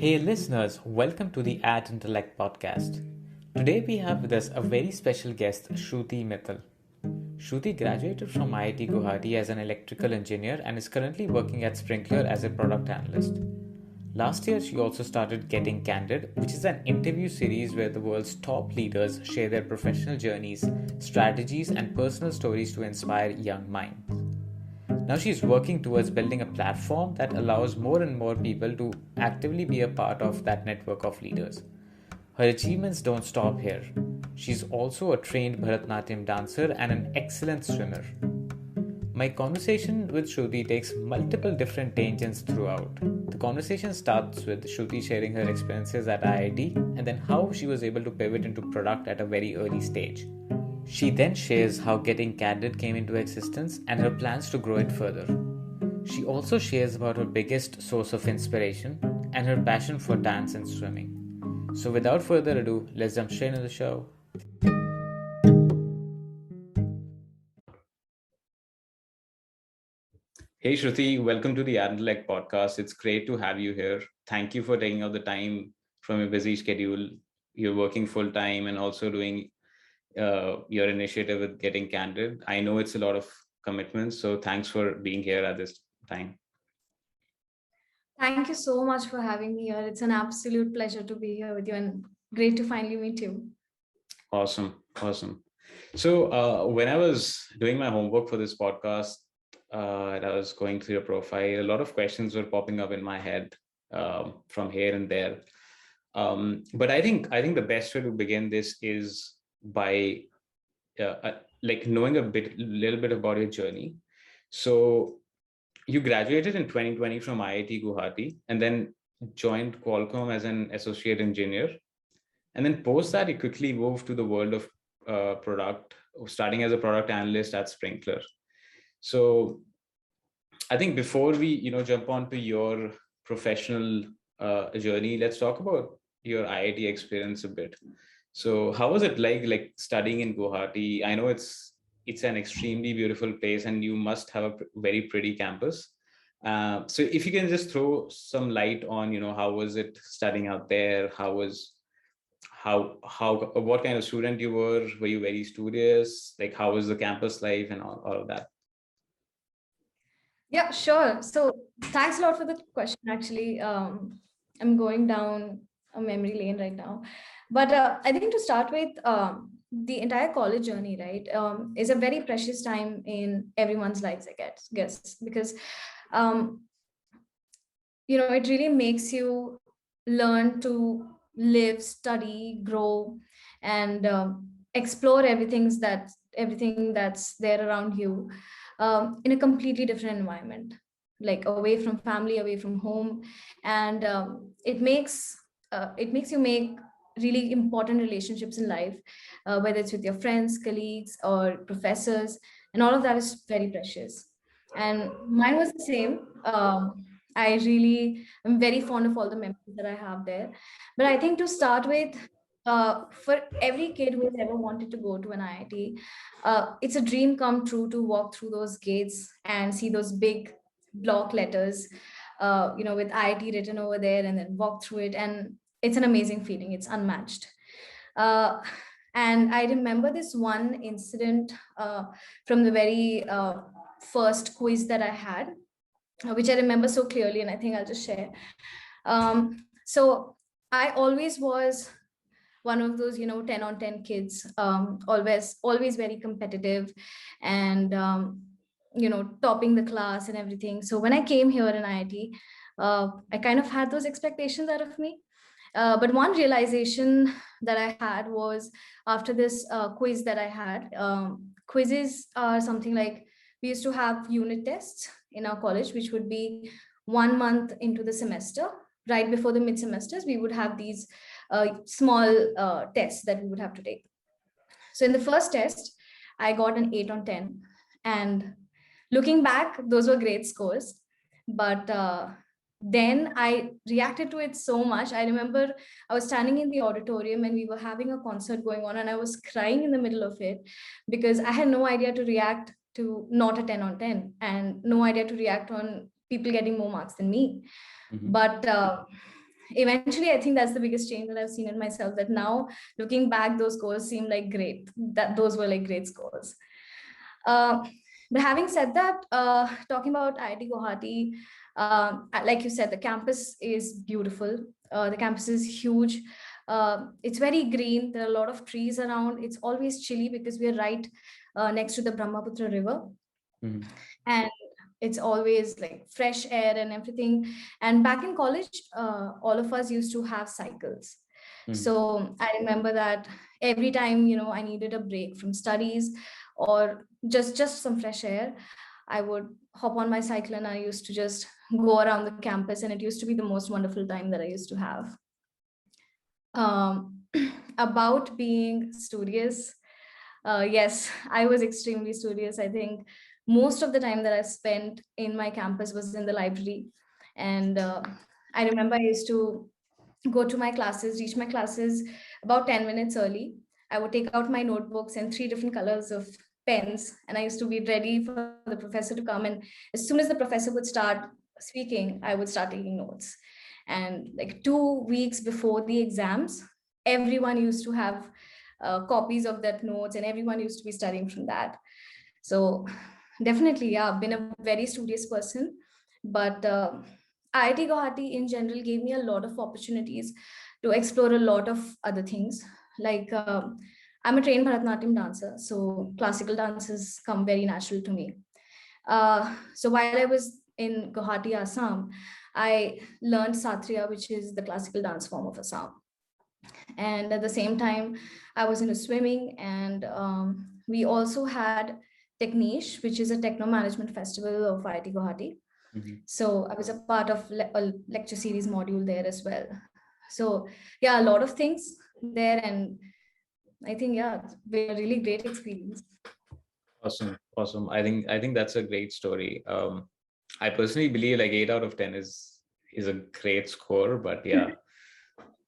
Hey listeners, welcome to the Ad Intellect podcast. Today we have with us a very special guest, Shruti Mittal. Shruti graduated from IIT Guwahati as an electrical engineer and is currently working at Sprinklr as a product analyst. Last year, she also started Getting Candid, which is an interview series where the world's top leaders share their professional journeys, strategies, and personal stories to inspire young minds. Now she's working towards building a platform that allows more and more people to actively be a part of that network of leaders. Her achievements don't stop here. She's also a trained Bharatanatyam dancer and an excellent swimmer. My conversation with Shruti takes multiple different tangents throughout. The conversation starts with Shruti sharing her experiences at IIT and then how she was able to pivot into product at a very early stage. She then shares how Getting Candid came into existence and her plans to grow it further. She also shares about her biggest source of inspiration and her passion for dance and swimming. So without further ado, let's jump straight into the show. Hey Shruti, welcome to the Ad Intellect podcast. It's great to have you here. Thank you for taking out the time from your busy schedule. You're working full time and also doing your initiative with Getting Candid. I know it's a lot of commitments, so thanks for being here at this time. Thank you so much for having me here. It's an absolute pleasure to be here with you and great to finally meet you. Awesome. So when I was doing my homework for this podcast, and I was going through your profile, a lot of questions were popping up in my head from here and there. But I think the best way to begin this is by like knowing little bit about your journey. So you graduated in 2020 from IIT Guwahati and then joined Qualcomm as an associate engineer. And then post that, you quickly moved to the world of product, starting as a product analyst at Sprinklr. So I think before we, jump on to your professional journey, let's talk about your IIT experience a bit. So how was it like studying in Guwahati? I know it's an extremely beautiful place and you must have a very pretty campus. So if you can just throw some light on, how was it studying out there? How what kind of student you were? Were you very studious? Like how was the campus life and all of that? Yeah, sure. So thanks a lot for the question. Actually, I'm going down a memory lane right now. But I think to start with, the entire college journey, right, is a very precious time in everyone's lives, I guess, because um, it really makes you learn to live, study, grow, and explore everything that's there around you in a completely different environment, like away from family, away from home. And it makes you make really important relationships in life, whether it's with your friends, colleagues, or professors, and all of that is very precious. And mine was the same. I really am very fond of all the memories that I have there. But I think to start with, for every kid who has ever wanted to go to an IIT, it's a dream come true to walk through those gates and see those big block letters, with IIT written over there, and then walk through it. And it's an amazing feeling. It's unmatched. Uh, and I remember this one incident from the very first quiz that I had, which I remember so clearly, and I think I'll just share. So I always was one of those 10 on 10 kids, always very competitive, and topping the class and everything. So when I came here in IIT, I kind of had those expectations out of me. But one realization that I had was after this quiz that I had. Quizzes are something like, we used to have unit tests in our college, which would be 1 month into the semester. Right before the mid semesters, we would have these small tests that we would have to take. So in the first test, I got an 8 on 10. And looking back, those were great scores. But then I reacted to it so much. I remember I was standing in the auditorium and we were having a concert going on, and I was crying in the middle of it because I had no idea to react to not a 10 on 10 and no idea to react on people getting more marks than me. Mhm. But eventually, I think that's the biggest change that I've seen in myself, that now looking back, those scores seem like great, that those were like great scores. uh, but having said that, talking about IIT Guwahati, like you said, the campus is beautiful. The campus is huge. It's very green. There are a lot of trees around. It's always chilly because we are right next to the Brahmaputra River. Mhm. And it's always like fresh air and everything. And back in college, all of us used to have cycles. Mhm. So I remember that every time, I needed a break from studies or just some fresh air, I would hop on my cycle and I used to just go around the campus, and it used to be the most wonderful time that I used to have. um, about being studious, yes, I was extremely studious. I think most of the time that I spent in my campus was in the library. And I remember I used to go to my classes, reach my classes about 10 minutes early. I would take out my notebooks and three different colors of pens, and I used to be ready for the professor to come. And as soon as the professor would start speaking, I would start taking notes. And like 2 weeks before the exams, everyone used to have copies of that notes, and everyone used to be studying from that. So definitely, yeah, I've been a very studious person. But IIT Guwahati in general gave me a lot of opportunities to explore a lot of other things. Like I'm a trained Bharatanatyam dancer, so classical dances come very natural to me. So while I was in Guwahati, Assam, I learned Satriya, which is the classical dance form of Assam. And at the same time, I was into swimming. And we also had Techniche, which is a techno management festival of IIT Guwahati. Mhm. So I was a part of a lecture series module there as well. So yeah, a lot of things there. And I think, yeah, it's been a really great experience. Awesome. I think that's a great story. I personally believe like 8 out of 10 is a great score, but yeah,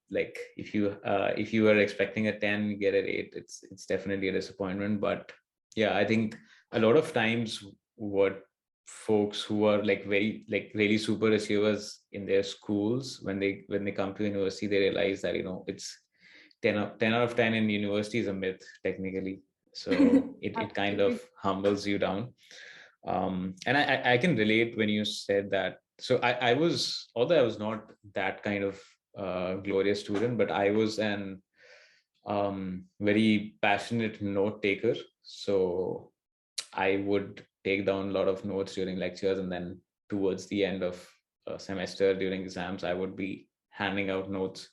like if you were expecting a 10, you get an 8, it's definitely a disappointment. But yeah, I think a lot of times what folks who are like very like really super achievers in their schools, when they come to university, they realize that it's 10 out of 10 in university is a myth technically. So it kind of Absolutely. humbles you down. And I can relate when you said that. So I was, although I was not that kind of glorious student, but I was an very passionate note taker. So I would take down a lot of notes during lectures, and then towards the end of a semester during exams, I would be handing out notes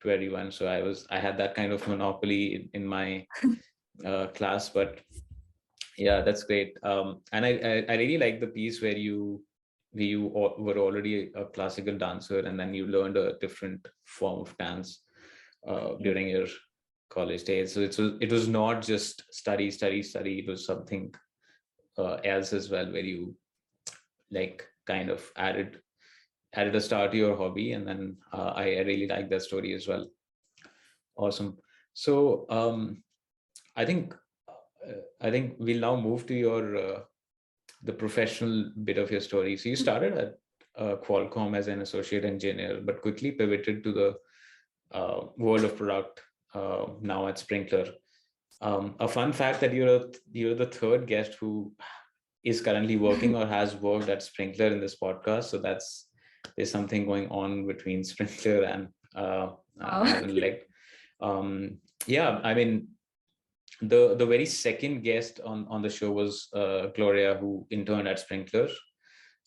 to everyone. So I had that kind of monopoly in my class. But yeah, that's great. And I really like the piece where you were already a classical dancer, and then you learned a different form of dance during your college days. So it was not just study. It was something else as well, where you like kind of added a star to your hobby. And then I really like that story as well. Awesome. So I think I think we'll now move to your the professional bit of your story. So you started at Qualcomm as an associate engineer, but quickly pivoted to the world of product now at Sprinklr. A fun fact that you're the third guest who is currently working or has worked at Sprinklr in this podcast. So there's something going on between Sprinklr and Wow. Intellect. Yeah, I mean, the very second guest on the show was Gloria, who interned at Sprinklr.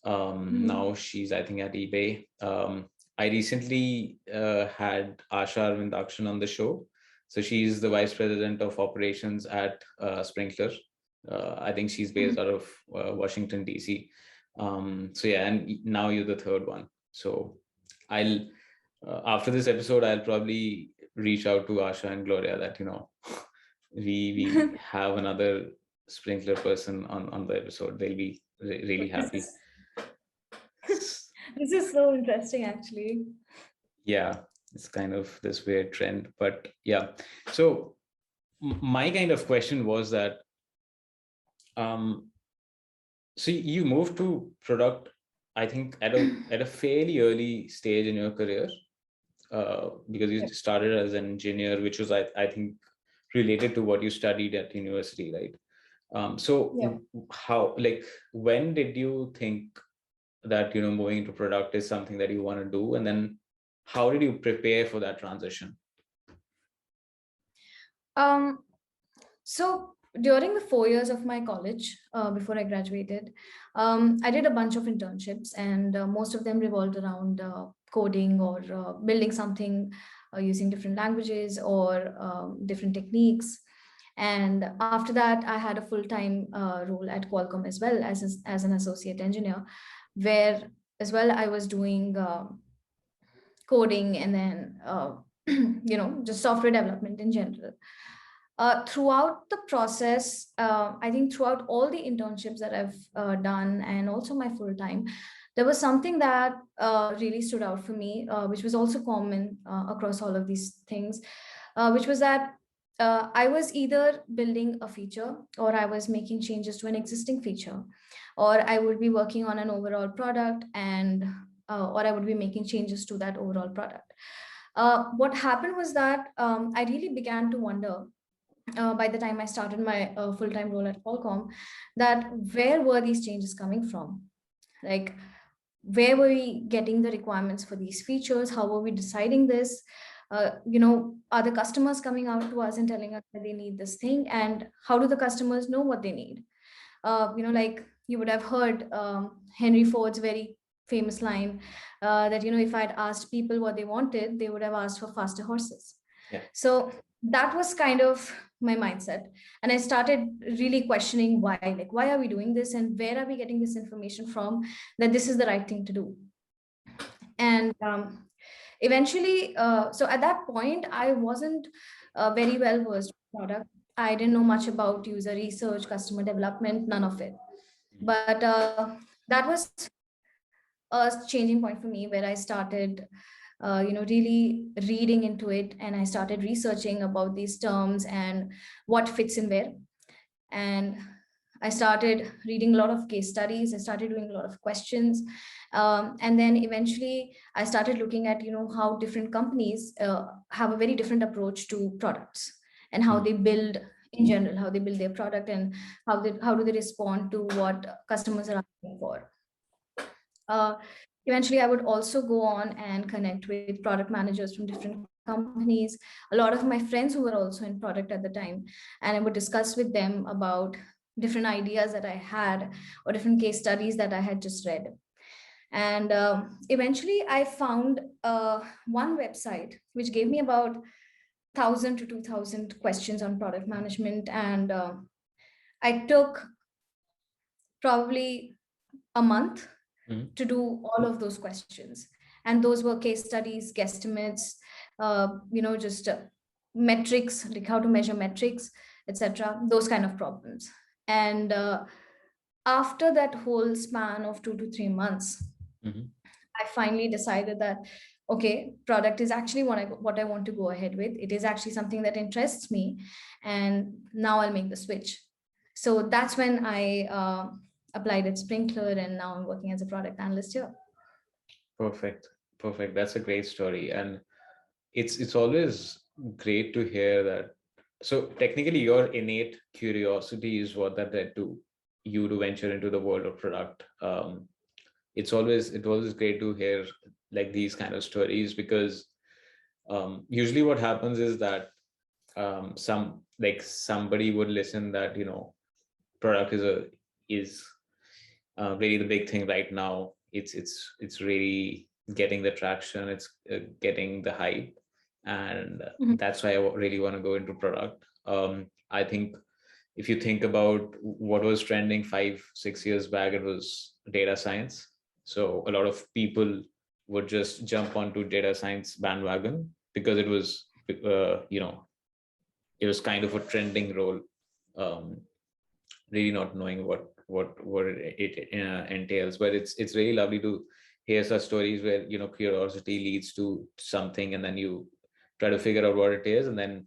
Mhm. Now she's, I think, at eBay. I recently had Asha Arvindakshan on the show. So she's the vice president of operations at Sprinklr. I think she's based out of Washington, D.C. So yeah, and now you're the third one. So I'll after this episode, I'll probably reach out to Asha and Gloria that we have another Sprinkler person on the episode. They'll be really This happy. is this is so interesting, actually. Yeah, it's kind of this weird trend, but yeah. So my kind of question was that um so you moved to product, I think, at a fairly early stage in your career. because you started as an engineer, which was, I think, related to what you studied at university, right? So how, like, when did you think that, moving into product is something that you want to do? And then how did you prepare for that transition? So during the 4 years of my college, before I graduated, I did a bunch of internships, and most of them revolved around coding or building something using different languages or different techniques. And after that, I had a full-time role at Qualcomm as well as an associate engineer, where as well I was doing coding and then just software development in general. Throughout the process, I think throughout all the internships that I've done and also my full time, there was something that really stood out for me, which was also common across all of these things, which was that I was either building a feature or I was making changes to an existing feature, or I would be working on an overall product and or I would be making changes to that overall product. What happened was that I really began to wonder by the time I started my full-time role at Qualcomm, that where were these changes coming from? Like, where were we getting the requirements for these features? How were we deciding this? Are the customers coming out to us and telling us that they need this thing? And how do the customers know what they need? Like you would have heard Henry Ford's very famous line that, if I'd asked people what they wanted, they would have asked for faster horses. Yeah. So that was kind of my mindset. And I started really questioning why are we doing this and where are we getting this information from, that this is the right thing to do. And eventually, so at that point, I wasn't very well versed with product. I didn't know much about user research, customer development, none of it. But that was a changing point for me where I started really reading into it, and I started researching about these terms and what fits in where. And I started reading a lot of case studies. I started doing a lot of questions. And then eventually I started looking at, how different companies have a very different approach to products and how they build in general, how they build their product and how do they respond to what customers are asking for. Uh, Eventually, I would also go on and connect with product managers from different companies, a lot of my friends who were also in product at the time, and I would discuss with them about different ideas that I had or different case studies that I had just read. And eventually, I found one website which gave me about 1,000 to 2,000 questions on product management, and I took probably a month to do all of those questions. And those were case studies, guesstimates, just metrics, like how to measure metrics, etc., those kind of problems. And after that whole span of 2 to 3 months, I finally decided that, okay, product is actually what I want to go ahead with. It is actually something that interests me. And now I'll make the switch. So that's when I applied at Sprinklr, and now I'm working as a product analyst here. Perfect. That's a great story. And it's always great to hear that. So technically your innate curiosity is what that led to you to venture into the world of product. It's always great to hear like these kind of stories, because usually what happens is that somebody would listen that, product is really the big thing right now. It's really getting the traction, it's getting the hype, and that's why I really want to go into product. I think if you think about what was trending 5-6 years back, it was data science. So a lot of people would just jump onto data science bandwagon because it was it was kind of a trending role, really not knowing what it entails. But it's really lovely to hear such stories where curiosity leads to something, and then you try to figure out what it is, and then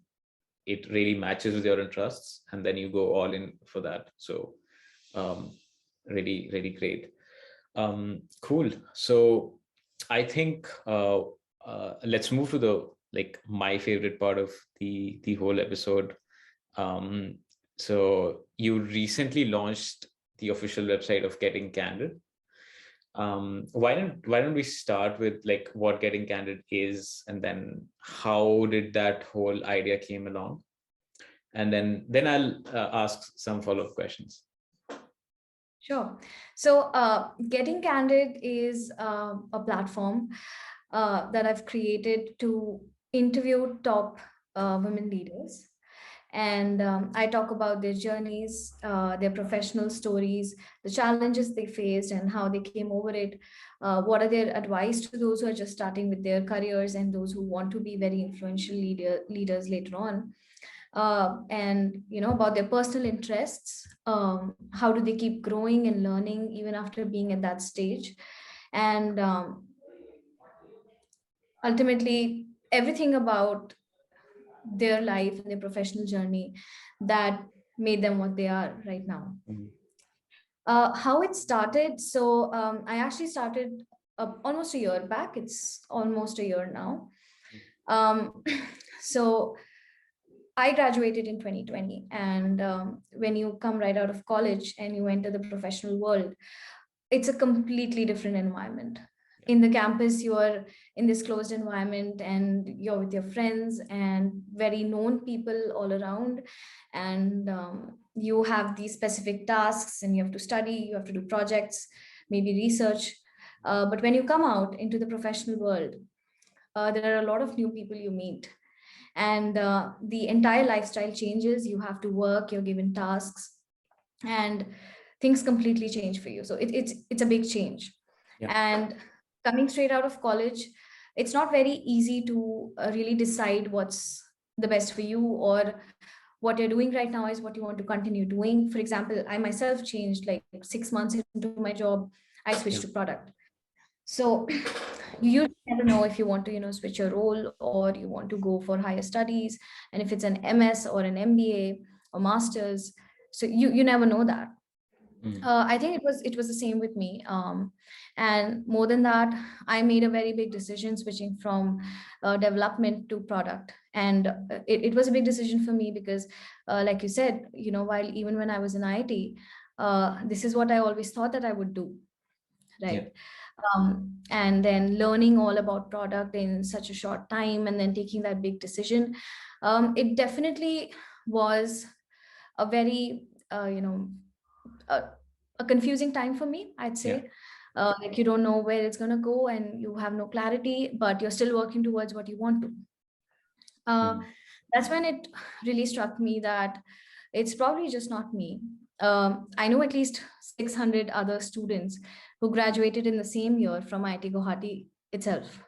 it really matches with your interests, and then you go all in for that. So really great. Cool. So I think let's move to the my favorite part of the whole episode. Um, so you recently launched the official website of Getting Candid. Why don't we start with like what Getting Candid is, and then how did that whole idea came along, and then I'll ask some follow-up questions. Sure. So, Getting Candid is a platform that I've created to interview top women leaders. And I talk about their journeys, their professional stories, the challenges they faced, and how they came over it. What are their advice to those who are just starting with their careers and those who want to be very influential leaders later on? And about their personal interests, how do they keep growing and learning even after being at that stage, and ultimately everything about their life and their professional journey that made them what they are right now. Mhm. How it started, so I actually started almost a year back. It's almost a year now. um, so I graduated in 2020, and when you come right out of college and you enter the professional world, it's a completely different environment. In the campus, you are in this closed environment and you're with your friends and very known people all around. And you have these specific tasks and you have to study, you have to do projects, maybe research. But when you come out into the professional world, there are a lot of new people you meet, and the entire lifestyle changes. You have to work, you're given tasks, and things completely change for you. So it's a big change. Yeah. And coming straight out of college, it's not very easy to really decide what's the best for you, or what you're doing right now is what you want to continue doing. For example, I myself changed like 6 months into my job. I switched Yeah. to product. So you usually never know if you want to switch your role, or you want to go for higher studies, and if it's an MS or an MBA or masters. So you never know that. Mhm. I think it was the same with me. And more than that, I made a very big decision switching from development to product. And it was a big decision for me because, like you said, while even when I was in IIT, this is what I always thought that I would do, Yeah. right? And then learning all about product in such a short time and then taking that big decision, it definitely was a very a, a confusing time for me, I'd Yeah. say. Like, you don't know where it's going to go and you have no clarity, but you're still working towards what you want to. uh, Mhm. that's when it really struck me that it's probably just not me. I know at least 600 other students who graduated in the same year from IIT Guwahati itself.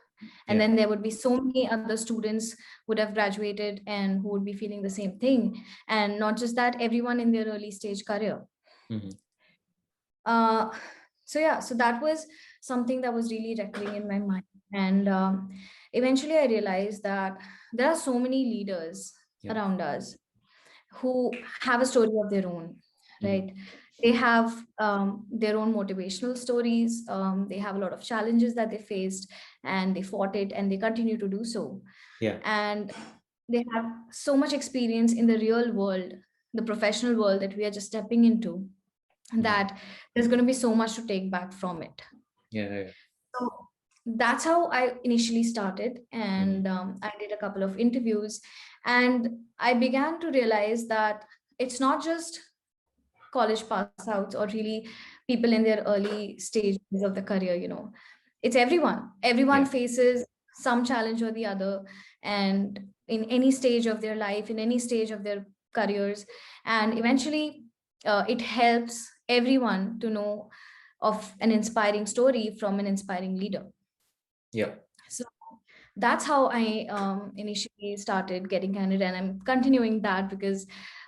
And Yeah. then there would be so many other students would have graduated and who would be feeling the same thing. And not just that, everyone in their early stage career. Mhm. Uh, so yeah, so that was something that was really recurring in my mind. And eventually I realized that there are so many leaders Yeah. around us who have a story of their own, Mhm. right? They have their own motivational stories. They have a lot of challenges that they faced, and they fought it, and they continue to do so. Yeah. And they have so much experience in the real world, the professional world that we are just stepping into, Mhm. that there's going to be so much to take back from it. Yeah. Yeah. So that's how I initially started. Mhm. And I did a couple of interviews, and I began to realize that it's not just college pass outs or really people in their early stages of the career. It's everyone Yeah. faces some challenge or the other, and in any stage of their life, in any stage of their careers. And eventually it helps everyone to know of an inspiring story from an inspiring leader. Yeah. So that's how I initially started Getting Candid, and I'm continuing that because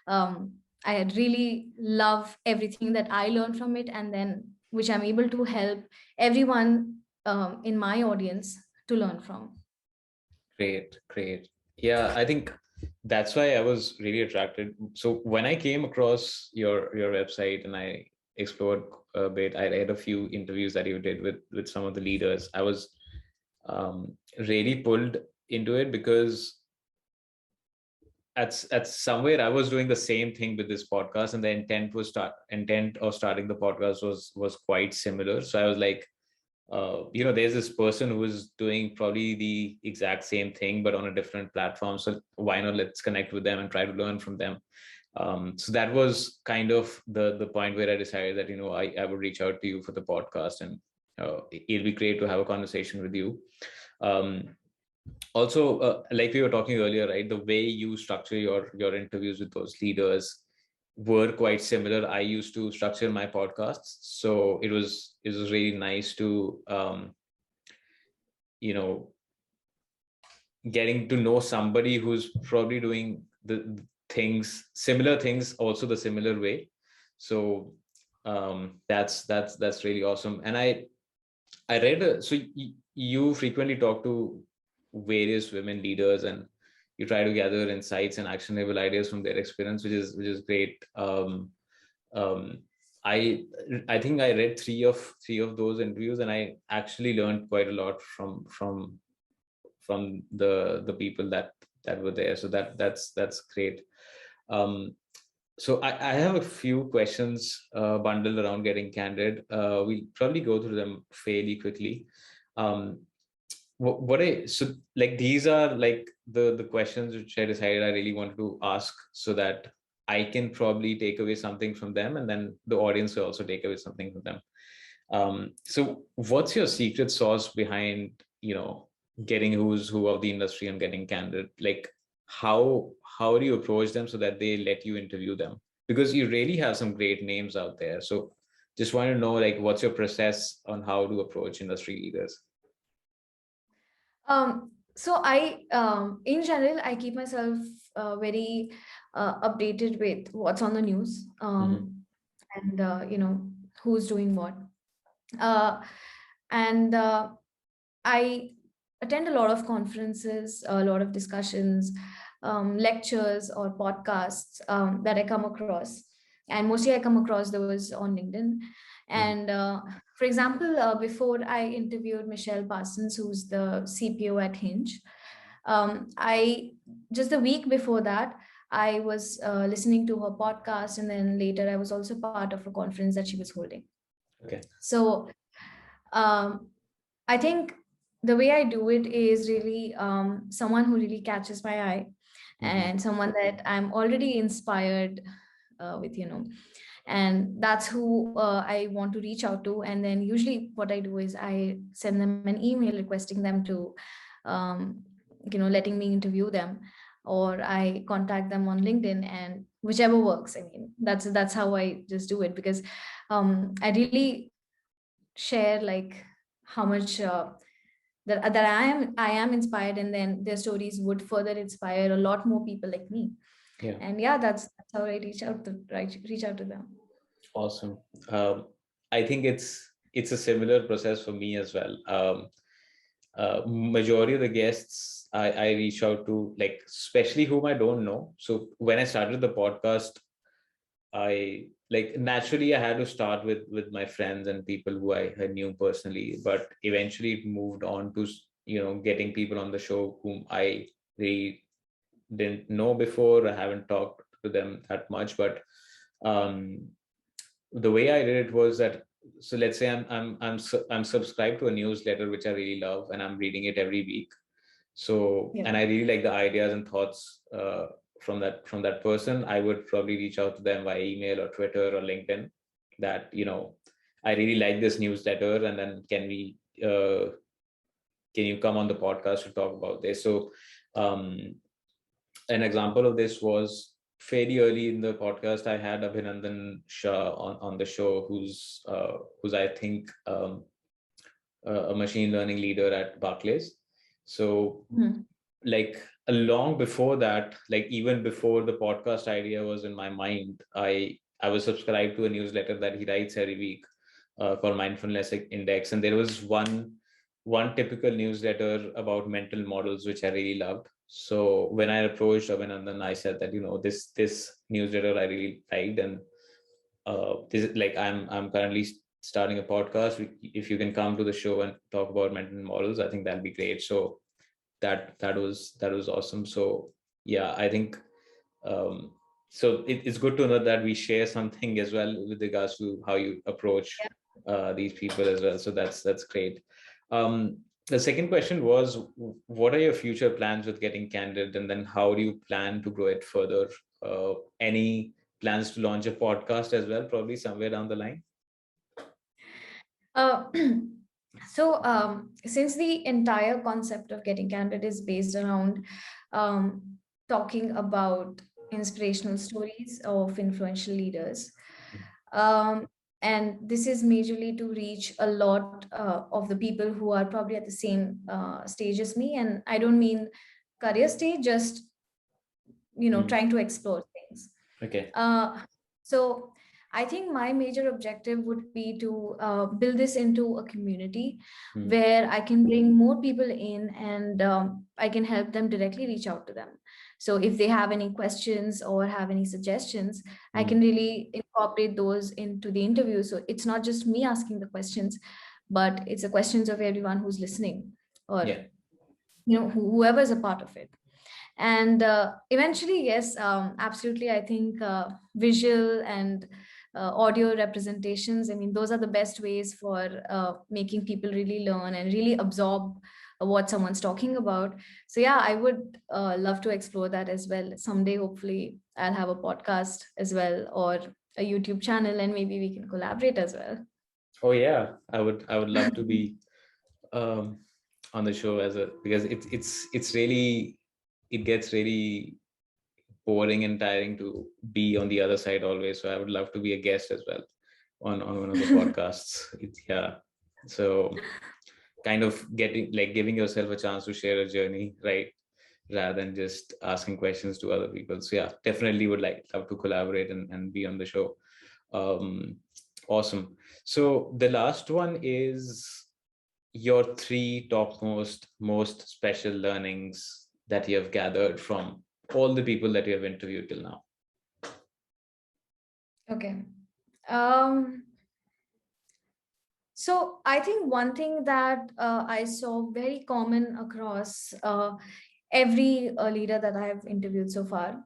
um, I had really love everything that I learned from it, and then which I'm able to help everyone in my audience to learn from. Great. Great. Yeah. I think that's why I was really attracted. So when I came across your website and I explored a bit, I read a few interviews that you did with some of the leaders. I was really pulled into it, because at somewhere I was doing the same thing with this podcast, and the intent of starting the podcast was quite similar. So I was like, there's this person who is doing probably the exact same thing but on a different platform. So why not, let's connect with them and try to learn from them. So that was kind of the point where I decided that I would reach out to you for the podcast, and it'll be great to have a conversation with you. Also, like we were talking earlier, right, the way you structure your interviews with those leaders were quite similar. I used to structure my podcasts, so it was really nice to getting to know somebody who's probably doing the similar things also the similar way. So that's really awesome. And I read you frequently talk to various women leaders, and you try to gather insights and actionable ideas from their experience, which is great. Um, I I think I read three of those interviews, and I actually learned quite a lot from the people that were there. So that's great. So I have a few questions bundled around Getting Candid. We'll probably go through them fairly quickly. So like these are like the questions which I decided I really wanted to ask, so that I can probably take away something from them, and then the audience will also take away something from them. So what's your secret sauce behind getting who's who of the industry and Getting Candid? Like how do you approach them so that they let you interview them? Because you really have some great names out there. So just want to know, like, what's your process on how to approach industry leaders? So in general, I keep myself very updated with what's on the news, and who's doing what. Uh, and I attend a lot of conferences, a lot of discussions, lectures, or podcasts that I come across. And mostly I come across those on LinkedIn. And for example, before I interviewed Michelle Parsons, who's the CPO at Hinge, I just the week before that, I was listening to her podcast, and then later I was also part of a conference that she was holding. Okay. So um, I think the way I do it is really someone who really catches my eye, and someone that I'm already inspired with, and that's who I want to reach out to. And then usually what I do is I send them an email requesting them to, letting me interview them, or I contact them on LinkedIn, and whichever works. I mean, that's how I just do it, because I really share like how much that I am inspired, and then their stories would further inspire a lot more people like me. Yeah. And yeah, that's how I reach out to them. Awesome. I think it's a similar process for me as well. Majority of the guests I reach out to, like, especially whom I don't know. So when I started the podcast, I like naturally I had to start with my friends and people who I knew personally, but eventually it moved on to getting people on the show whom I really didn't know before. I haven't talked to them that much, but um, the way I did it was that, so let's say I'm subscribed to a newsletter which I really love, and I'm reading it every week. So, Yeah. and I really like the ideas and thoughts from that person. I would probably reach out to them via email or Twitter or LinkedIn, that I really like this newsletter, and then can you come on the podcast to talk about this? So an example of this was fairly early in the podcast. I had Abhinandan Shah on the show, who's I think a machine learning leader at Barclays. So like long before that, like even before the podcast idea was in my mind, I was subscribed to a newsletter that he writes every week called Mindfulness Index, and there was one typical newsletter about mental models which I really loved. So when I approached Abhinandan, I said that this newsletter I really liked, and this like I'm currently starting a podcast. If you can come to the show and talk about mental models, I think that'll be great. So that was awesome. So yeah, I think um, so it's good to know that we share something as well with regards to how you approach these people as well. So that's great. The second question was, what are your future plans with Getting Candid, and then how do you plan to grow it further? Any plans to launch a podcast as well, probably somewhere down the line? Uh, since the entire concept of Getting Candid is based around um, talking about inspirational stories of influential leaders, um, and this is majorly to reach a lot of the people who are probably at the same stage as me, and I don't mean career stage, just trying to explore things. Okay. So I think my major objective would be to build this into a community where I can bring more people in, and I can help them directly reach out to them. So if they have any questions or have any suggestions, I can really incorporate those into the interview. So it's not just me asking the questions, but it's the questions of everyone who's listening, or whoever is a part of it. And eventually, yes, absolutely, I think visual and audio representations, I mean, those are the best ways for making people really learn and really absorb what someone's talking about. So yeah, I would love to explore that as well someday. Hopefully I'll have a podcast as well, or a YouTube channel, and maybe we can collaborate as well. Oh yeah, I would love to be um, on the show because it's really, it gets really boring and tiring to be on the other side always. So I would love to be a guest as well on one of the podcasts. Yeah. So kind of giving yourself a chance to share a journey, right? Rather than just asking questions to other people. So yeah, definitely would love to collaborate and be on the show. Um, awesome. So the last one is your three topmost, most special learnings that you have gathered from all the people that you have interviewed till now. Okay. Um, so I think one thing that I saw very common across every leader that I have interviewed so far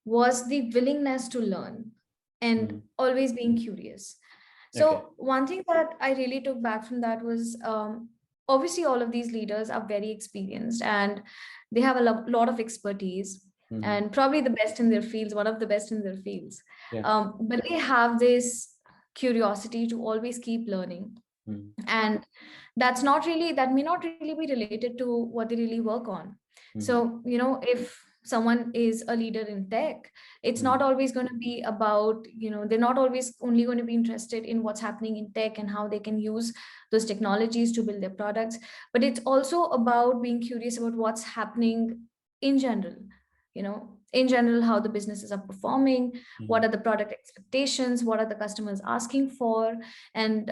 was the willingness to learn and always being curious. So Okay. one thing that I really took back from that was, obviously all of these leaders are very experienced and they have a lot of expertise, and probably the best in their fields, one of the best in their fields. Yeah. But they have this curiosity to always keep learning. And that may not really be related to what they really work on. So if someone is a leader in tech, it's not always going to be about, they're not always only going to be interested in what's happening in tech and how they can use those technologies to build their products, but it's also about being curious about what's happening in general, in general, how the businesses are performing, what are the product expectations, what are the customers asking for, and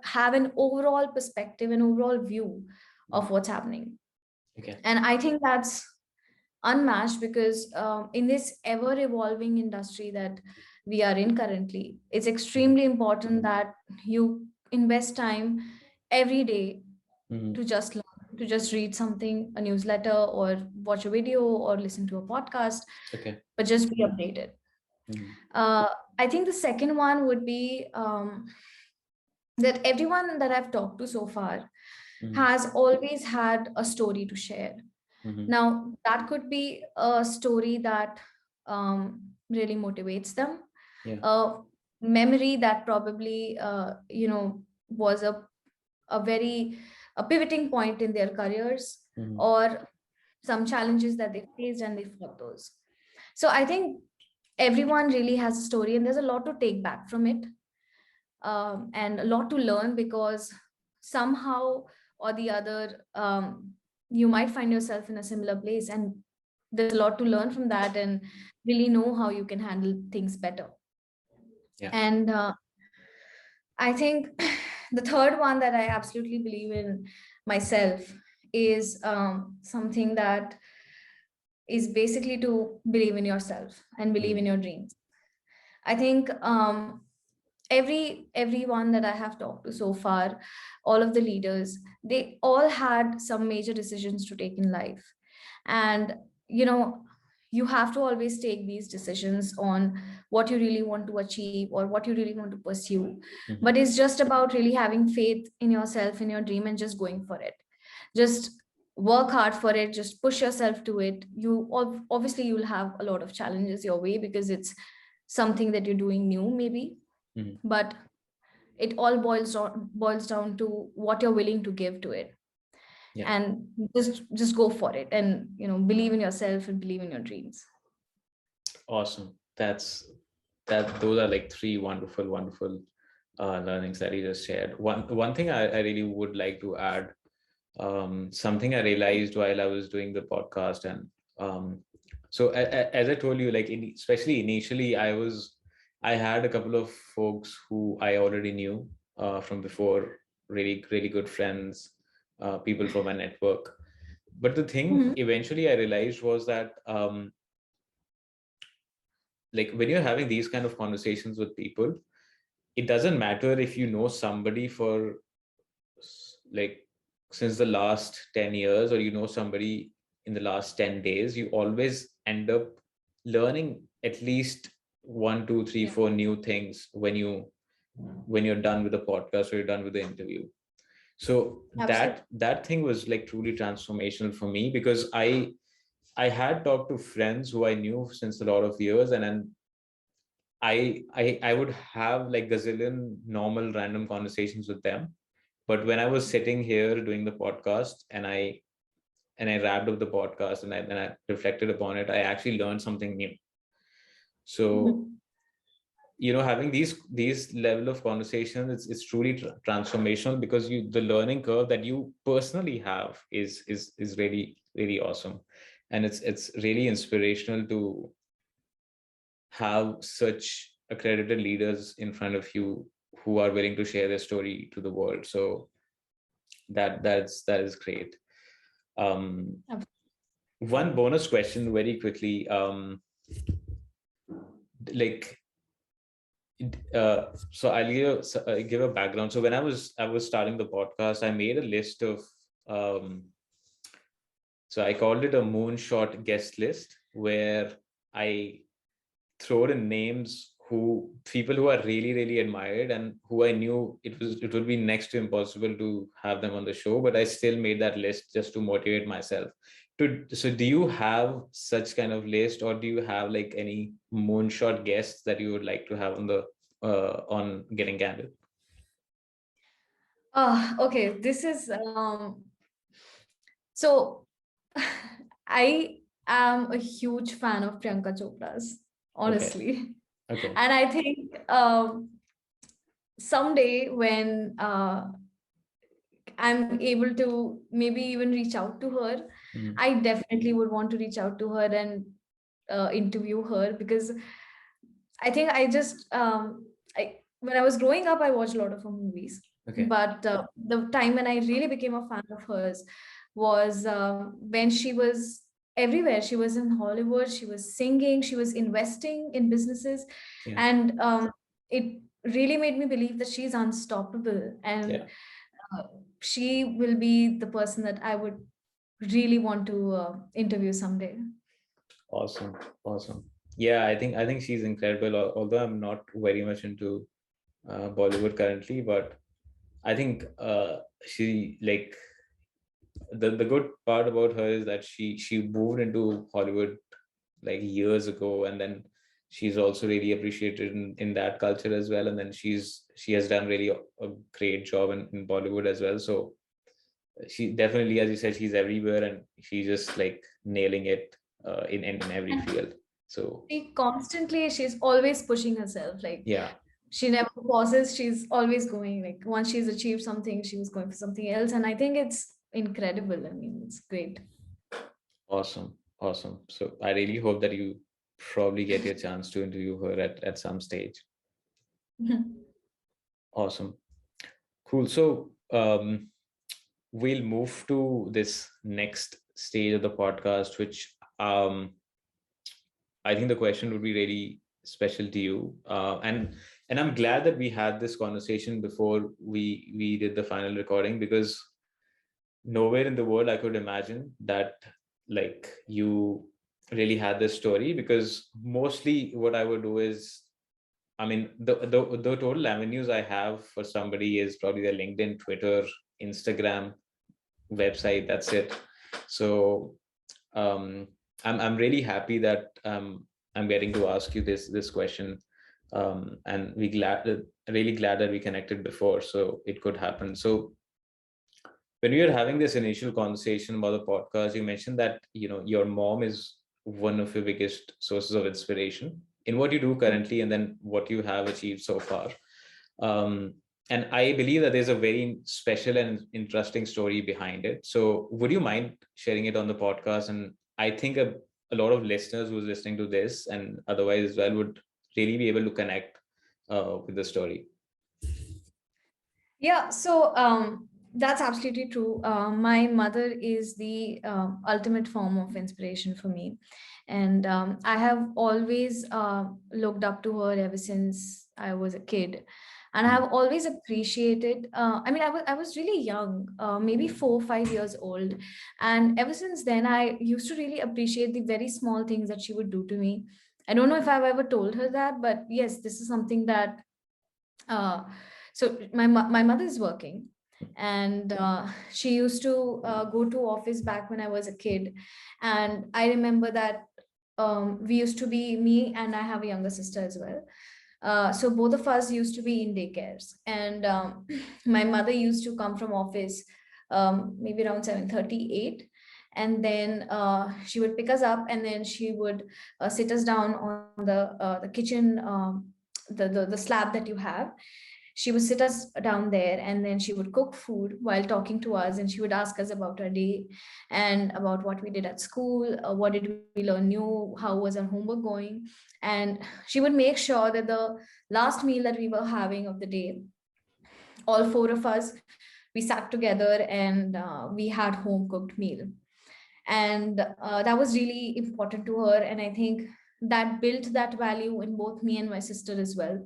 have an overall perspective, an overall view of what's happening. Okay. And I think that's unmatched because in this ever evolving industry that we are in currently, it's extremely important that you invest time every day to just learn, to just read something, a newsletter, or watch a video, or listen to a podcast. Okay. But just be updated. I think the second one would be that everyone that I've talked to so far has always had a story to share. Now, that could be a story that really motivates them, a memory that probably, was a pivoting point in their careers, or some challenges that they faced and they fought those. So I think everyone really has a story, and there's a lot to take back from it, and a lot to learn, because somehow or the other, you might find yourself in a similar place, and there's a lot to learn from that and really know how you can handle things better. Yeah. And I think the third one that I absolutely believe in myself is something that is basically to believe in yourself and believe in your dreams. I think everyone that I have talked to so far, all of the leaders, they all had some major decisions to take in life. And you know, you have to always take these decisions on what you really want to achieve or what you really want to pursue. But it's just about really having faith in yourself, in your dream, and just going for it. Just work hard for it, just push yourself to it. Obviously you'll have a lot of challenges your way because it's something that you're doing new maybe, but it all boils down to what you're willing to give to it. Yeah. And just go for it, and you know, believe in yourself and believe in your dreams. Awesome. Those are like three wonderful learnings that you just shared. One thing I really would like to add, something I realized while I was doing the podcast, and so as I told you, like especially initially, I had a couple of folks who I already knew from before, really good friends, people from my network. But the thing eventually I realized was that like when you're having these kind of conversations with people, it doesn't matter if you know somebody for like since the last 10 years or you know somebody in the last 10 days, you always end up learning at least one, two, three, four new things when you're done with the podcast or you're done with the interview. So that thing was like truly transformational for me, because I had talked to friends who I knew since a lot of years, and then I would have like gazillion normal random conversations with them. But when I was sitting here doing the podcast and I wrapped up the podcast and I reflected upon it, I actually learned something new. So you know, having these level of conversations, it's truly transformational, because the learning curve that you personally have is really awesome, and it's really inspirational to have such accredited leaders in front of you who are willing to share their story to the world. So that is great. One bonus question very quickly, like so I'll give a background. So when I was starting the podcast, I made a list of so I called it a moonshot guest list, where I throw in names people who are really admired and who I knew it would be next to impossible to have them on the show, but I still made that list just to motivate myself. So do you have such kind of list, or do you have like any moonshot guests that you would like to have on the on Getting Candid? Okay, this is so I am a huge fan of Priyanka Chopra's, honestly. Okay. And I think someday when I'm able to maybe even reach out to her, I definitely would want to reach out to her and interview her, because I think when I was growing up, I watched a lot of her movies. Okay. But the time when I really became a fan of hers was when she was everywhere. She was in Hollywood, she was singing, she was investing in businesses. And it really made me believe that she's unstoppable. And she will be the person that I would really want to interview someday. Awesome. Yeah, I think she's incredible. Although I'm not very much into Bollywood currently, but I think she like the good part about her is that she moved into Hollywood like years ago, and then she's also really appreciated in that culture as well. And then she has done really a great job in Bollywood as well. So she definitely, as you said, she's everywhere, and she's just like nailing it in every field. So she's always pushing herself. Like she never pauses. She's always going. Like once she's achieved something, she was going for something else. And I think it's incredible. I mean, it's great. Awesome. So I really hope that you probably get your chance to interview her at some stage. Awesome. Cool. So we'll move to this next stage of the podcast, which I think the question would be really special to you. And And I'm glad that we had this conversation before we did the final recording, because nowhere in the world I could imagine that like you really had this story. Because mostly what I would do is, I mean, the total avenues I have for somebody is probably the LinkedIn, Twitter, Instagram, website. That's it. So um, I'm really happy that I'm getting to ask you this question, and really glad that we connected before, so it could happen. So when we were having this initial conversation about the podcast, you mentioned that your mom is one of your biggest sources of inspiration in what you do currently, and then what you have achieved so far. Um, and I believe that there's a very special and interesting story behind it. So would you mind sharing it on the podcast? And I think a lot of listeners who's listening to this and otherwise as well would really be able to connect with the story. Yeah, so that's absolutely true. My mother is the ultimate form of inspiration for me. And I have always looked up to her ever since I was a kid. And I Mm. have always appreciated, I mean, I was really young, maybe 4 or 5 years old. And ever since then, I used to really appreciate the very small things that she would do to me. I don't know if I've ever told her that, but yes, this is something that uh, so my mother is working, and she used to go to office back when I was a kid. And I remember that we used to be, me and I have a younger sister as well. So both of us used to be in daycares, and my mother used to come from office maybe around 7:38, and then she would pick us up, and then she would sit us down on the kitchen, the slab that you have. She would sit us down there, and then she would cook food while talking to us, and she would ask us about our day and about what we did at school, what did we learn new, how was our homework going. And she would make sure that the last meal that we were having of the day, all four of us, we sat together and we had home cooked meal. And that was really important to her, and I think that built that value in both me and my sister as well.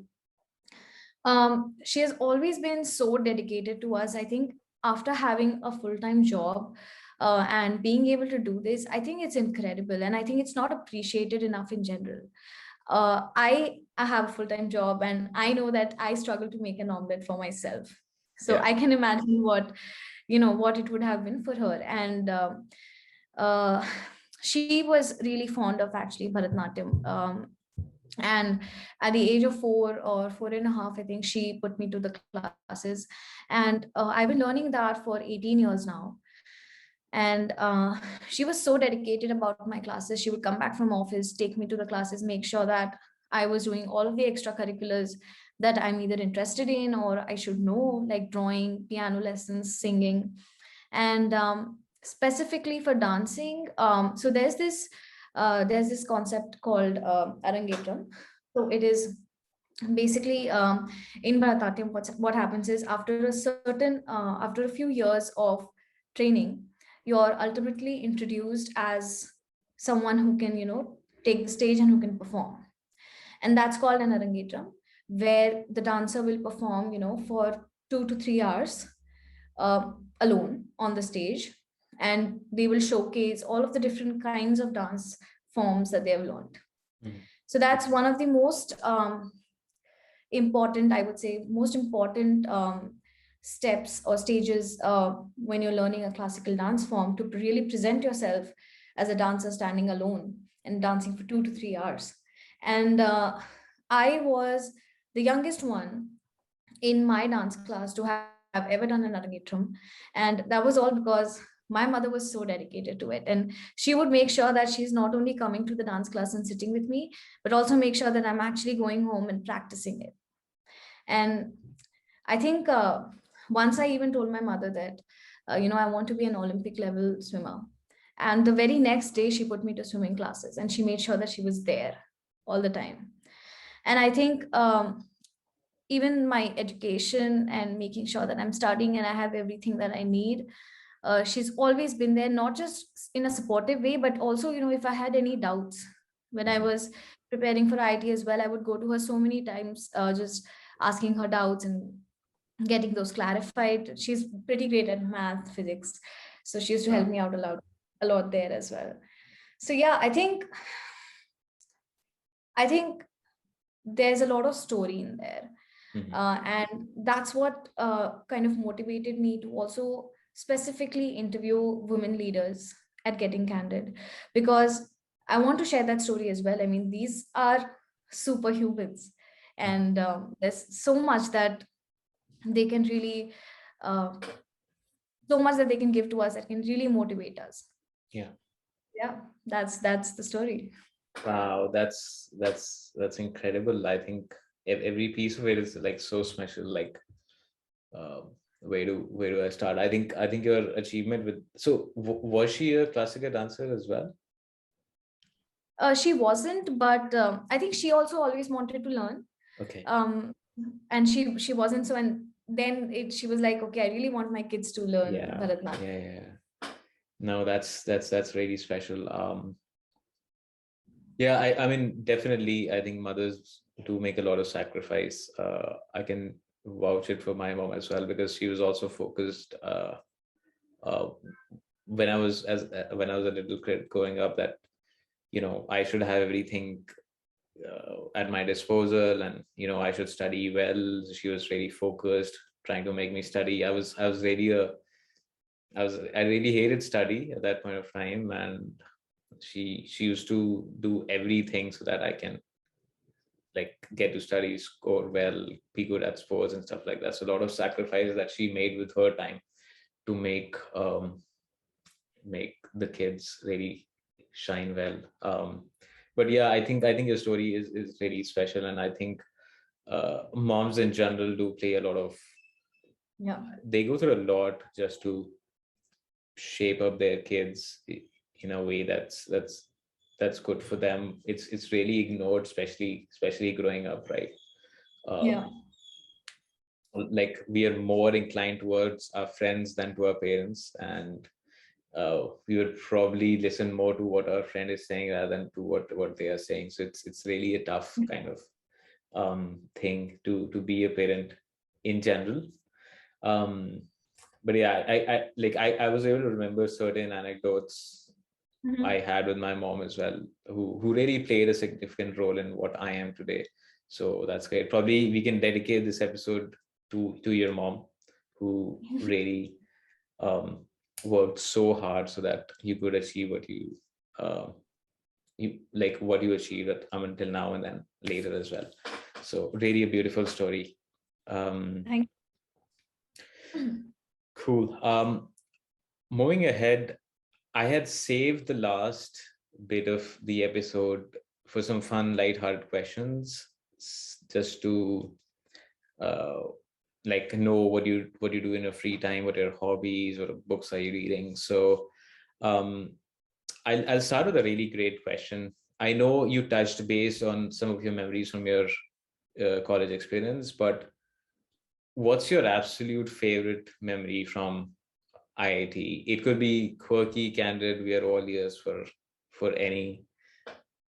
She has always been so dedicated to us. I think after having a full-time job and being able to do this, I think it's incredible, and I think it's not appreciated enough in general. I have a full-time job, and I know that I struggle to make an omelette for myself. So Yeah. I can imagine what it would have been for her. And uh, she was really fond of actually Bharatanatyam. And at the age of 4 or 4.5, I think she put me to the classes. And I've been learning that for 18 years now. And she was so dedicated about my classes. She would come back from office, take me to the classes, make sure that I was doing all of the extracurriculars that I'm either interested in or I should know, like drawing, piano lessons, singing. And specifically for dancing, so there's this concept called arangetram. So it is basically, in Bharatanatyam, what happens is, after a few years of training, you're ultimately introduced as someone who can, take the stage and who can perform. And that's called an arangetram, where the dancer will perform, for 2 to 3 hours alone on the stage, and they will showcase all of the different kinds of dance forms that they have learned. Mhm. So that's one of the most important, I would say, most important steps or stages when you're learning a classical dance form, to really present yourself as a dancer standing alone and dancing for 2 to 3 hours. And I was the youngest one in my dance class to have ever done an arangetram. And that was all because my mother was so dedicated to it. And she would make sure that she's not only coming to the dance class and sitting with me, but also make sure that I'm actually going home and practicing it. And I think once I even told my mother that, I want to be an Olympic level swimmer. And the very next day, she put me to swimming classes, and she made sure that she was there all the time. And I think even my education and making sure that I'm studying and I have everything that I need, she's always been there, not just in a supportive way, but also, if I had any doubts when I Mhm. was preparing for IIT as well, I would go to her so many times, just asking her doubts and getting those clarified. She's pretty great at math, physics, so she used to help me out a lot there as well. So yeah, I think there's a lot of story in there. And that's what kind of motivated me to also specifically interview women leaders at Getting Candid, because I want to share that story as well. I mean, these are superhumans, and there's so much that they can really, uh, so much that they can give to us that can really motivate us. Yeah. Yeah, that's the story. Wow, that's incredible. I think every piece of it is like so special. Like, where do I start? I think your achievement with was she a classical dancer as well? She wasn't, but I think she also always wanted to learn. Okay. um and she wasn't, so, and then she was like, okay, I really want my kids to learn Yeah, Bharatanatyam. yeah, yeah. No, that's really special. Yeah, I mean, definitely, I think mothers do make a lot of sacrifice. I can vouch it for my mom as well, because she was also focused. Uh, when I was a little kid growing up, that I should have everything at my disposal, and I should study well. She was really focused, trying to make me study. I was really a I really hated study at that point of time, and she used to do everything so that I can like get to study, score well, be good at sports and stuff like that. So a lot of sacrifices that she made with her time to make the kids really shine well. But yeah, I think your story is really special, and I think moms in general do play a lot of. Yeah. They go through a lot just to shape up their kids in a way that's good for them. It's really ignored, especially growing up, right? Yeah. um, like we are more inclined towards our friends than to our parents, and we would probably listen more to what our friend is saying rather than to what they are saying. So it's really a tough kind of thing to be a parent in general. um but yeah, I was able to remember certain anecdotes I Mhm. had with my mom as well, who really played a significant role in what I am today. So that's great. Probably we can dedicate this episode to your mom, who really um, worked so hard so that you could achieve uh, what you achieved up until now and then later as well. So really a beautiful story. Um, Thank you. cool. Moving ahead, I had saved the last bit of the episode for some fun, light-hearted questions, just to uh, know what you do in your free time, what are your hobbies, what books are you reading. So um, I'll start with a really great question. I know you touched base on some of your memories from your college experience, but what's your absolute favorite memory from IIT? It could be quirky, candid. We are all ears for any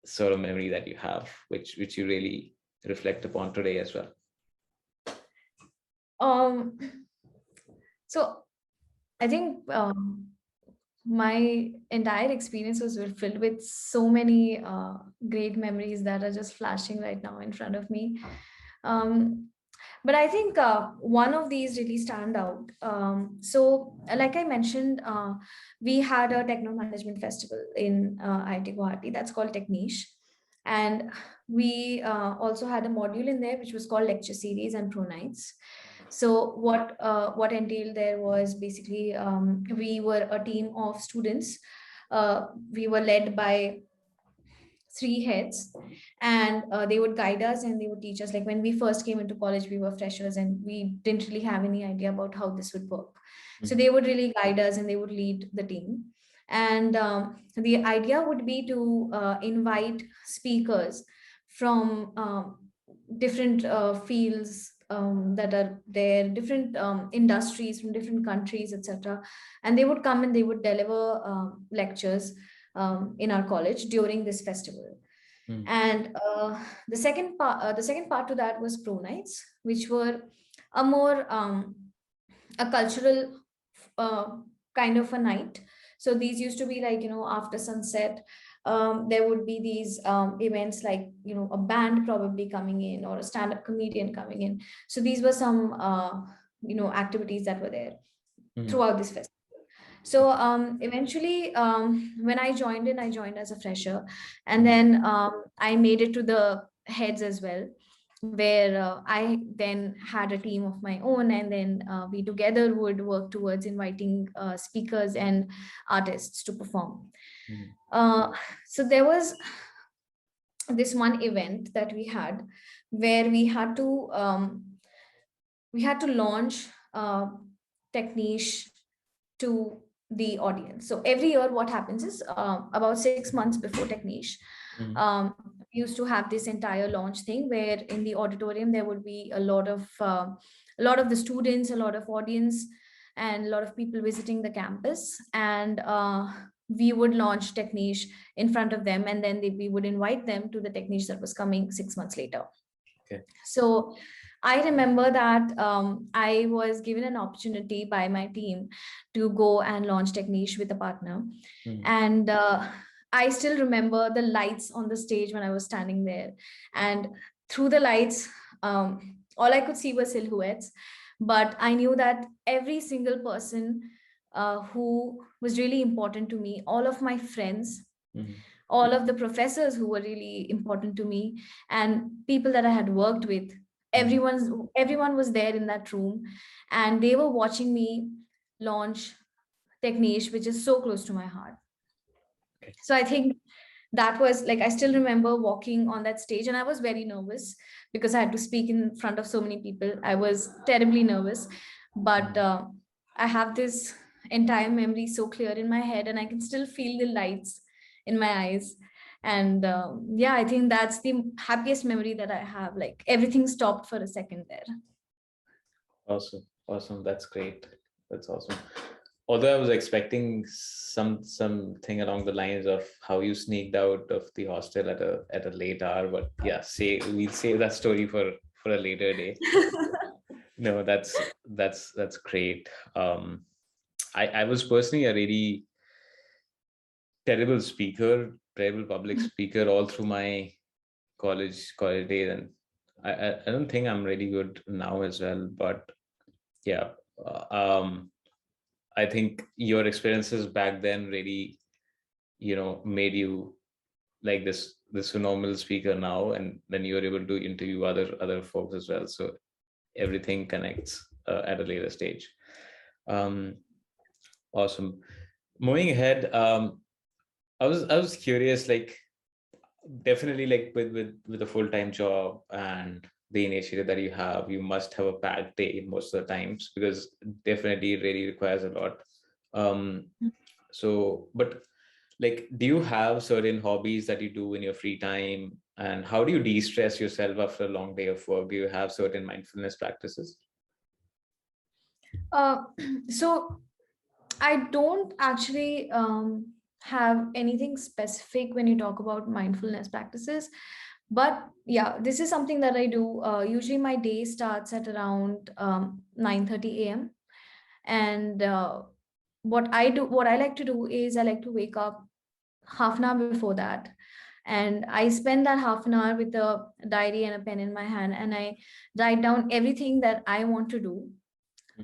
sort of memory that you have, which you really reflect upon today as well. um so I think my entire experience was filled with so many great memories that are just flashing right now in front of me. um But I think one of these really stand out. Like I mentioned, we had a techno management festival in IIT Guwahati that's called Techniche. And we also had a module in there which was called Lecture Series and Pro Nights. So what entailed there was basically, we were a team of students. We were led by three heads, and they would guide us and they would teach us. Like when we first came into college, we were freshers and we didn't really have any idea about how this would work. So Mhm. they would really guide us and they would lead the team. And the idea would be to invite speakers from different fields that are there, different industries from different countries, etc. And they would come and they would deliver lectures in our college during this festival. And the second part to that was pro nights, which were a more a cultural uh, kind of a night. So these used to be like, after sunset, there would be these events like, a band probably coming in or a stand-up comedian coming in. So these were some, activities that were there throughout this festival. So eventually, when I joined as a fresher, and then I made it to the heads as well, where I then had a team of my own, and then we together would work towards inviting speakers and artists to perform. Uh, so there was this one event that we had where we had to launch technique to the audience. So every year, what happens is about 6 months before technique, we used to have this entire launch thing where in the auditorium there would be a lot of the students, a lot of audience, and a lot of people visiting the campus, and we would launch technique in front of them, and then we would invite them to the technique that was coming 6 months later. Okay. So I remember that I was given an opportunity by my team to go and launch technique with a partner. And I still remember the lights on the stage when I was standing there. And through the lights, all I could see were silhouettes. But I knew that every single person who was really important to me, all of my friends, all of the professors who were really important to me, and people that I had worked with, everyone was there in that room, and they were watching me launch technique, which is so close to my heart. Okay. So I think that was like, I still remember walking on that stage, and I was very nervous because I had to speak in front of so many people. I was terribly nervous, but I have this entire memory so clear in my head, and I can still feel the lights in my eyes. And yeah, I think that's the happiest memory that I have. Like, everything stopped for a second there. Awesome. That's great. That's awesome. Although I was expecting something along the lines of how you sneaked out of the hostel at a late hour, but yeah, we'll save that story for a later day. No, that's great. I was personally a really terrible public speaker all through my college days, and I don't think I'm really good now as well, but yeah, I think your experiences back then really, made you like this phenomenal speaker now, and then you're able to interview other folks as well. So everything connects at a later stage. Awesome. Moving ahead, I was curious, like, definitely, like, with a full-time job and the initiative that you have, you must have a packed day most of the times, because definitely it really requires a lot. So, but like, do you have certain hobbies that you do in your free time, and how do you de-stress yourself after a long day of work? Do you have certain mindfulness practices? Uh, so I don't actually have anything specific when you talk about mindfulness practices. But yeah, this is something that I do. Usually my day starts at around 9:30 a.m. And what I like to do is I like to wake up half an hour before that. And I spend that half an hour with a diary and a pen in my hand, and I write down everything that I want to do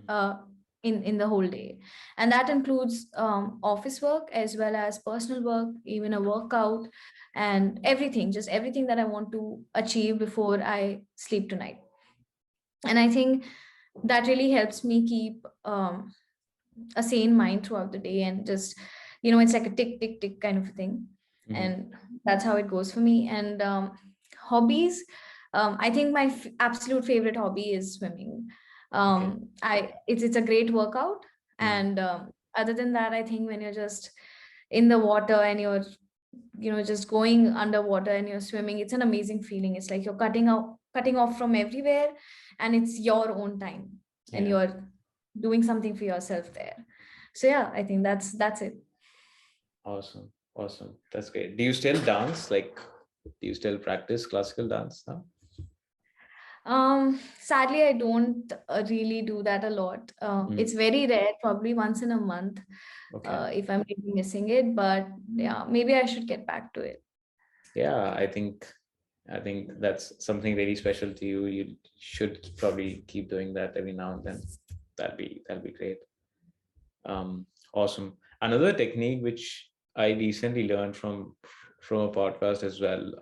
uh, in the whole day. And that includes office work as well as personal work, even a workout, and everything, just everything that I want to achieve before I sleep tonight. And I think that really helps me keep a sane mind throughout the day, and just, it's like a tick tick tick kind of a thing. And that's how it goes for me. And hobbies, I think my absolute favorite hobby is swimming. It's a great workout. And other than that, I think when you're just in the water and you're, just going underwater and you're swimming, it's an amazing feeling. It's like you're cutting off from everywhere, and it's your own time, and you're doing something for yourself there. So yeah, I think that's it. Awesome. That's great. Do you still dance? Like, Do you still practice classical dance now? Sadly, I don't really do that a lot. It's very rare, probably once in a month, Okay. if I'm really missing it. But yeah, maybe I should get back to it. Yeah, I think that's something very special to you. You should probably keep doing that every now and then. That'd be great. Awesome. Another technique which I recently learned from a podcast as well.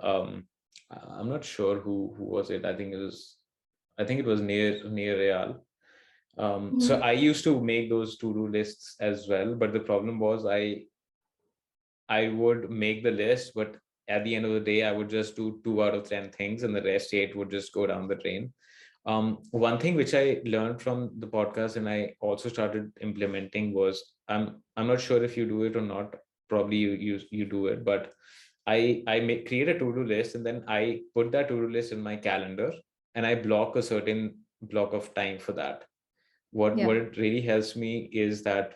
I'm not sure who was it. I think it was near Real. So Mhm. I used to make those to-do lists as well, but the problem was I would make the list, but at the end of the day, I would just do 2 out of 10 things, and the rest 8 would just go down the drain. One thing which I learned from the podcast and I also started implementing was I'm not sure if you do it or not. Probably you do it, but create a to do list and then I put that to do list in my calendar and I block a certain block of time for that. What Yeah. it really helps me is that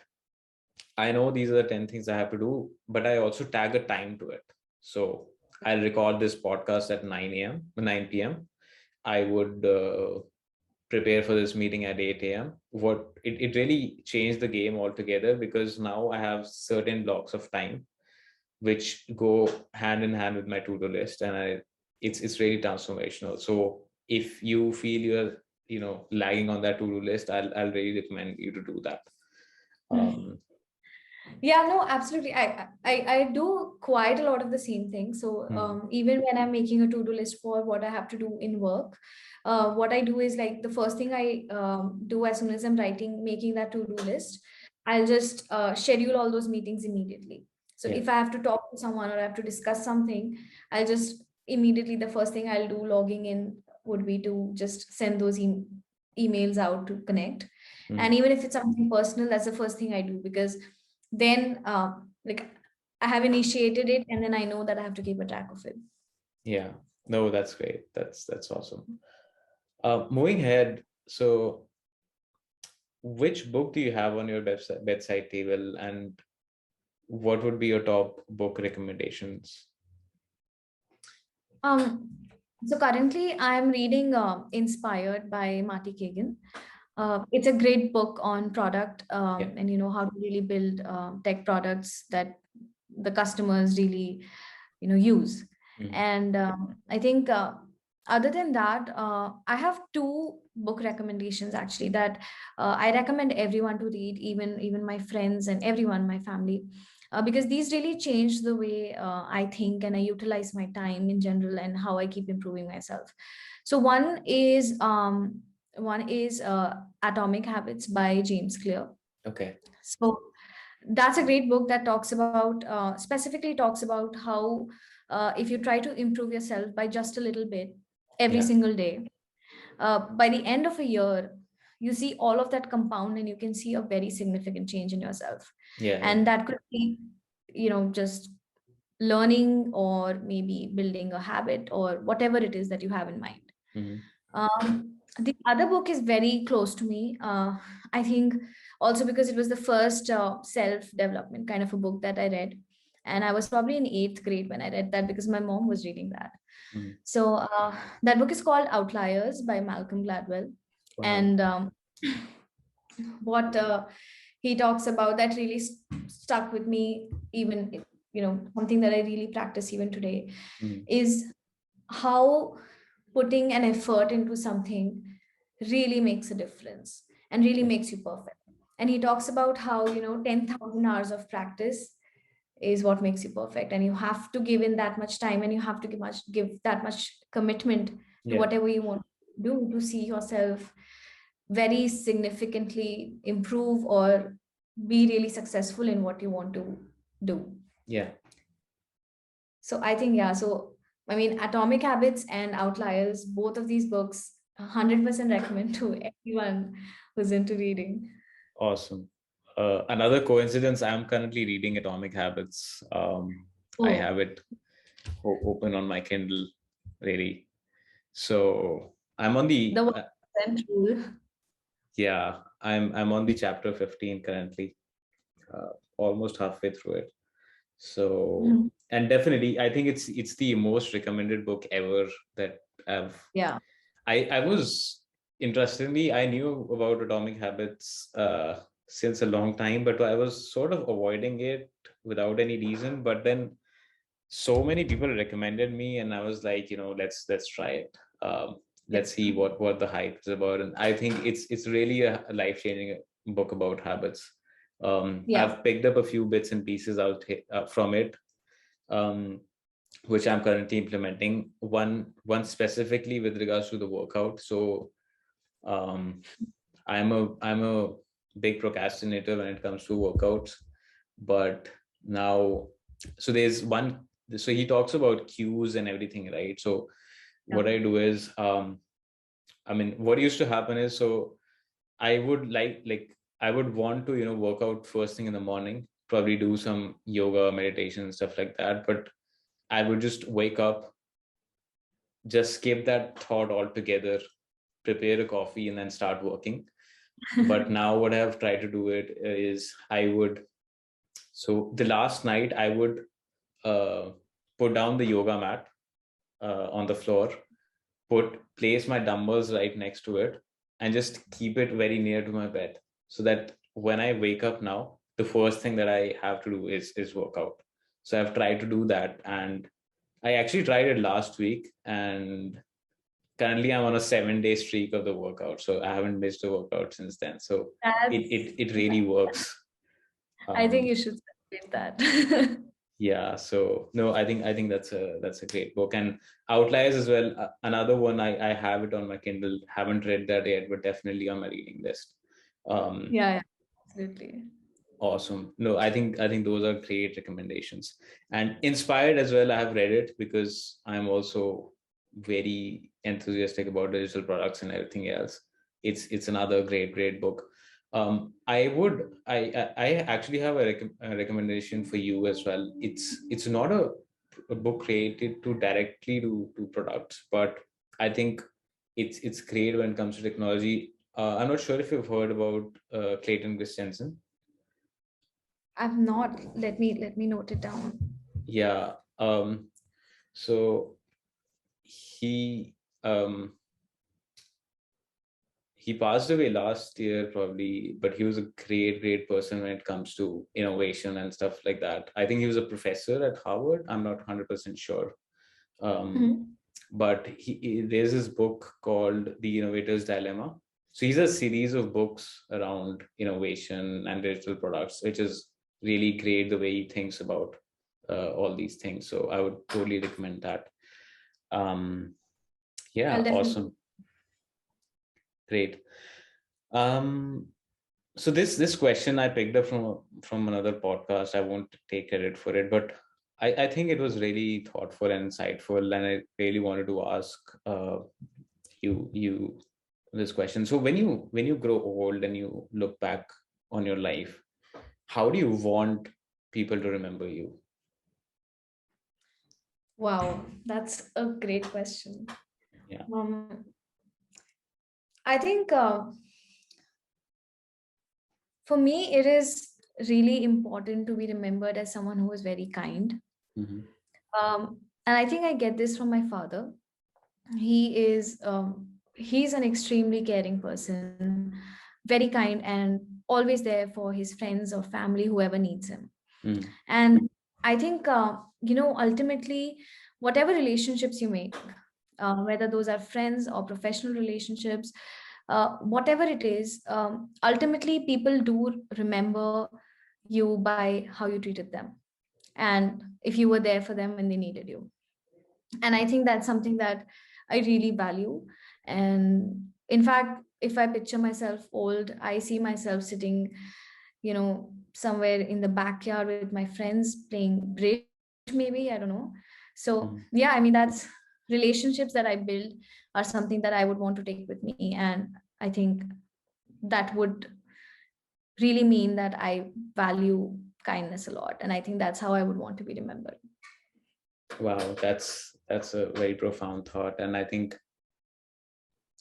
I know these are the 10 things I have to do, but I also tag a time to it. So I'll record this podcast at 9 a.m., 9 p.m. I would prepare for this meeting at 8 a.m. It really changed the game altogether because now I have certain blocks of time which go hand in hand with my to-do list and it's really transformational. So if you feel you're lagging on that to-do list, I'll really recommend you to do that. um Yeah, no, absolutely. I do quite a lot of the same thing. So even when I'm making a to-do list for what I have to do in work, what I do is like the first thing I do as soon as I'm making that to-do list, I'll just schedule all those meetings immediately. So yeah. if I have to talk to someone or I have to discuss something, I'll just immediately, the first thing I'll do logging in would be to just send those emails out to connect. And even if it's something personal, that's the first thing I do, because then like I have initiated it and then I know that I have to keep a track of it. Yeah, no, that's great. That's awesome. Moving ahead, so which book do you have on your bedside table, and what would be your top book recommendations? Um, so currently I'm reading Inspired by Marty Kagan. It's a great book on product Yeah. and how to really build tech products that the customers really use. Mm. And I think other than that, I have two book recommendations actually that I recommend everyone to read, even my friends and everyone, my family, because these really change the way I think and I utilize my time in general and how I keep improving myself. So one is Atomic Habits by James Clear. Okay. So that's a great book that talks about specifically talks about how if you try to improve yourself by just a little bit every Yeah. single day, by the end of a year you see all of that compound and you can see a very significant change in yourself. Yeah. Yeah. And that could be just learning or maybe building a habit or whatever it is that you have in mind. Mm-hmm. The other book is very close to me. I think also because it was the first self-development kind of a book that I read. And I was probably in eighth grade when I read that because my mom was reading that. Mm-hmm. So that book is called Outliers by Malcolm Gladwell. Wow. And what he talks about that really stuck with me, even, something that I really practice even today, Mm-hmm. is how putting an effort into something really makes a difference and really Yeah. makes you perfect. And he talks about how 10,000 hours of practice is what makes you perfect, and you have to give in that much time and you have to give that much commitment to Yeah. whatever you want to do to see yourself very significantly improve or be really successful in what you want to do. Yeah. So I think, yeah, so I mean, Atomic Habits and Outliers, both of these books, 100% recommend to everyone who's into reading. Awesome. Another coincidence, I'm currently reading Atomic Habits. I Oh, have it open on my Kindle, really. So I'm on the the 1% rule. yeah, I'm on the chapter 15 currently, almost halfway through it. So, and definitely, I think it's the most recommended book ever that I've. Yeah. I was, interestingly, I knew about Atomic Habits since a long time, but I was sort of avoiding it without any reason. But then so many people recommended me, and I was like, let's try it. Let's see what the hype is about, and I think it's really a life-changing book about habits. Yeah. I've picked up a few bits and pieces from it, um, which I'm currently implementing. One specifically with regards to the workout. So um, I'm a big procrastinator when it comes to workouts, but now, so there's one. So he talks about cues and everything, right? So what Yeah. I do is, I mean, what used to happen is, so I would I would want to work out first thing in the morning, probably do some yoga, meditation, and stuff like that. But I would just wake up, just skip that thought altogether, prepare a coffee, and then start working. But now what I have tried to do it is so the last night I would uh, put down the yoga mat on the floor, place my dumbbells right next to it, and just keep it very near to my bed, so that when I wake up now, the first thing that I have to do is work out. So I've tried to do that, and I actually tried it last week, and currently I'm on a 7-day streak of the workout. So I haven't missed a workout since then. So it That's, it, it really works. I think Um, you should celebrate that. yeah. So no, I think that's a great book. And Outliers as well. Another one, I have it on my Kindle. Haven't read that yet, but definitely on my reading list. Um, Yeah, yeah, absolutely. Awesome. No, I think those are great recommendations. And Inspired as well, I have read it because I'm also very enthusiastic about digital products and everything else. It's another great book. I actually have a recommendation for you as well. It's not a book created to directly to products, but I think it's great when it comes to technology. I'm not sure if you've heard about Clayton Christensen. I've not. Let me note it down. Yeah. So he um he passed away last year probably, but he was a great person when it comes to innovation and stuff like that. I think he was a professor at Harvard. I'm not 100% sure. Um, Mhm. but there's this book called The Innovator's Dilemma. So he's a series of books around innovation and digital products, which is really great the way he thinks about all these things. So I would totally recommend that. Um, I'll yeah, definitely. awesome, great. Um, so this question I picked up from another podcast. I won't take credit for it, but I think it was really thoughtful and insightful, and I really wanted to ask you this question. So when you grow old and you look back on your life, how do you want people to remember you? Wow, that's a great question. Yeah. I think for me, it is really important to be remembered as someone who is very kind. Mm-hmm. And I think I get this from my father. He's an extremely caring person, very kind, and always there for his friends or family, whoever needs him. Mm-hmm. And I think ultimately, whatever relationships you make, whether those are friends or professional relationships, whatever it is, ultimately people do remember you by how you treated them, and if you were there for them when they needed you. And I think that's something that I really value. And in fact, if I picture myself old, I see myself sitting, somewhere in the backyard with my friends playing bridge, maybe, I don't know. So yeah, I mean, that's relationships that I build are something that I would want to take with me. And I think that would really mean that I value kindness a lot. And I think that's how I would want to be remembered. Wow, that's a very profound thought, and I think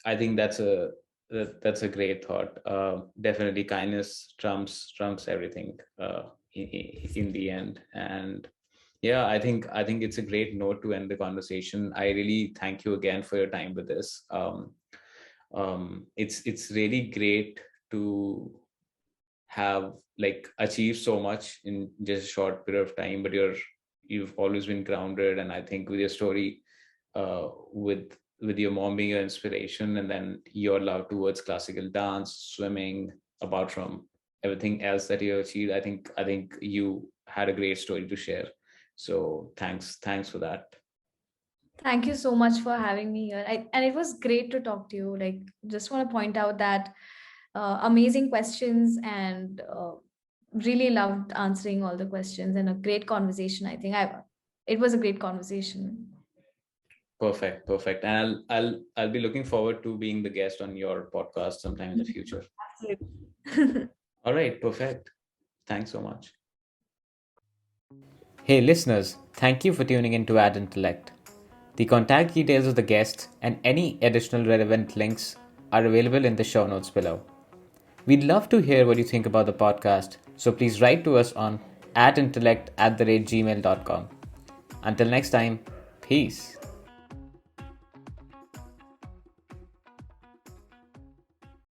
that's a great thought. Definitely, kindness trumps everything. in the end. And yeah, I think it's a great note to end the conversation. I really thank you again for your time with this. It's really great to have like achieved so much in just a short period of time, but you've always been grounded. And I think with your story, with your mom being your inspiration, and then your love towards classical dance, swimming, apart from everything else that you achieved, I think you had a great story to share. So thanks for that. Thank you so much for having me here. And it was great to talk to you. Like, just want to point out that amazing questions, and really loved answering all the questions, and a great conversation. I think it was a great conversation. Perfect. And I'll be looking forward to being the guest on your podcast sometime in the future. Absolutely. All right, perfect. Thanks so much. Hey listeners, thank you for tuning in to Ad Intellect. The contact details of the guests and any additional relevant links are available in the show notes below. We'd love to hear what you think about the podcast, so please write to us on adintellect@gmail.com. Until next time, peace.